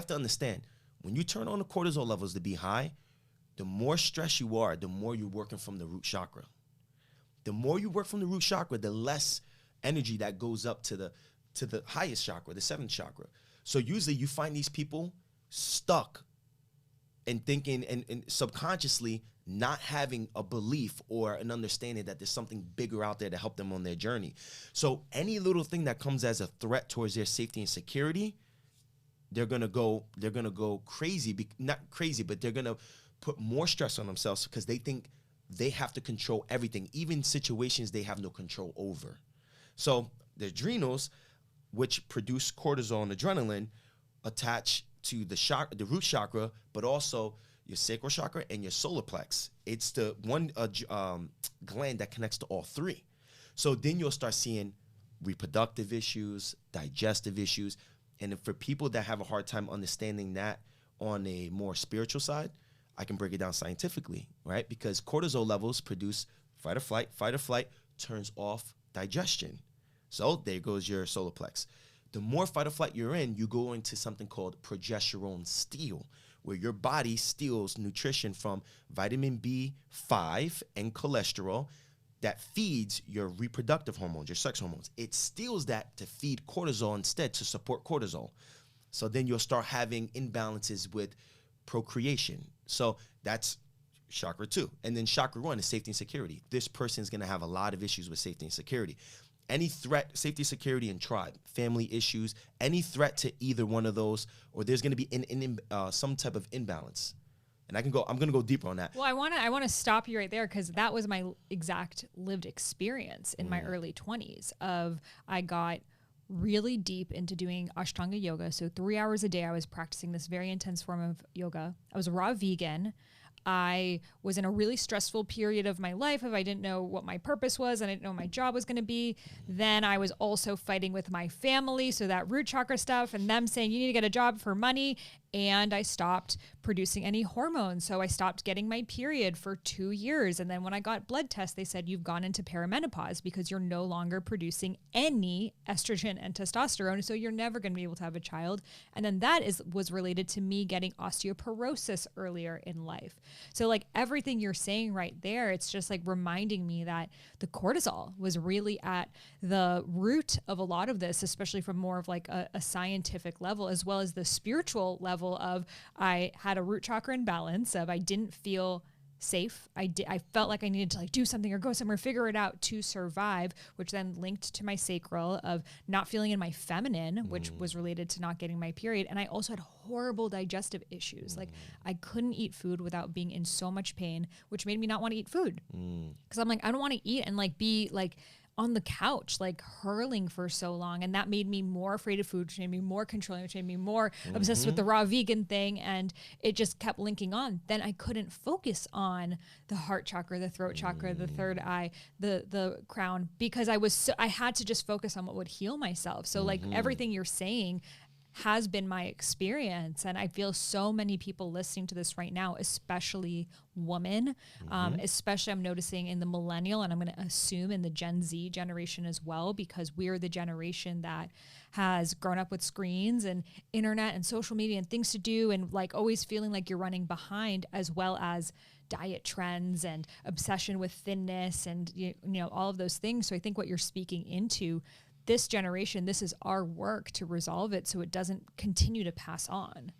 to understand, when you turn on the cortisol levels to be high, the more stress you are, the more you're working from the root chakra. The more you work from the root chakra, the less energy that goes up to the highest chakra, the seventh chakra. So usually you find these people stuck and thinking and subconsciously not having a belief or an understanding that there's something bigger out there to help them on their journey. So any little thing that comes as a threat towards their safety and security, they're gonna go crazy, not crazy, but they're gonna put more stress on themselves because they think they have to control everything, even situations they have no control over. So the adrenals, which produce cortisol and adrenaline, attach to the root chakra, but also your sacral chakra and your solar plex. It's the one gland that connects to all three. So then you'll start seeing reproductive issues, digestive issues. And for people that have a hard time understanding that on a more spiritual side, I can break it down scientifically, right? Because cortisol levels produce fight or flight turns off digestion. So there goes your solar plex. The more fight or flight you're in, you go into something called progesterone steal, where your body steals nutrition from vitamin B5 and cholesterol that feeds your reproductive hormones, your sex hormones. It steals that to feed cortisol instead, to support cortisol. So then you'll start having imbalances with procreation. So that's chakra 2. And then chakra 1 is safety and security. This person's going to have a lot of issues with safety and security. Any threat, safety, security, and tribe, family issues, any threat to either one of those, or there's going to be some type of imbalance. And I'm going to go deeper on that. Well, I want to stop you right there, because that was my exact lived experience in my early 20s of I got really deep into doing Ashtanga yoga. So 3 hours a day, I was practicing this very intense form of yoga. I was a raw vegan. I was in a really stressful period of my life I didn't know what my purpose was and I didn't know what my job was going to be. Then I was also fighting with my family. So that root chakra stuff and them saying you need to get a job for money. And I stopped producing any hormones. So I stopped getting my period for 2 years. And then when I got blood tests, they said you've gone into perimenopause because you're no longer producing any estrogen and testosterone. So you're never going to be able to have a child. And then that was related to me getting osteoporosis earlier in life. So like everything you're saying right there, it's just like reminding me that the cortisol was really at the root of a lot of this, especially from more of like a scientific level, as well as the spiritual level of I had a root chakra imbalance of I didn't feel safe. I felt like I needed to like do something or go somewhere, figure it out to survive, which then linked to my sacral of not feeling in my feminine, which was related to not getting my period. And I also had horrible digestive issues. Like I couldn't eat food without being in so much pain, which made me not want to eat food. Cause I'm like, I don't want to eat and like be like on the couch, like hurling for so long. And that made me more afraid of food, which made me more controlling, which made me more obsessed with the raw vegan thing. And it just kept linking on. Then I couldn't focus on the heart chakra, the throat chakra, the third eye, the crown, because I had to just focus on what would heal myself. So like everything you're saying has been my experience. And I feel so many people listening to this right now, especially women, especially I'm noticing in the millennial, and I'm going to assume in the Gen Z generation as well, because we're the generation that has grown up with screens and internet and social media and things to do, and like always feeling like you're running behind, as well as diet trends and obsession with thinness and, you know, all of those things. So I think what you're speaking into, this generation, this is our work to resolve it so it doesn't continue to pass on.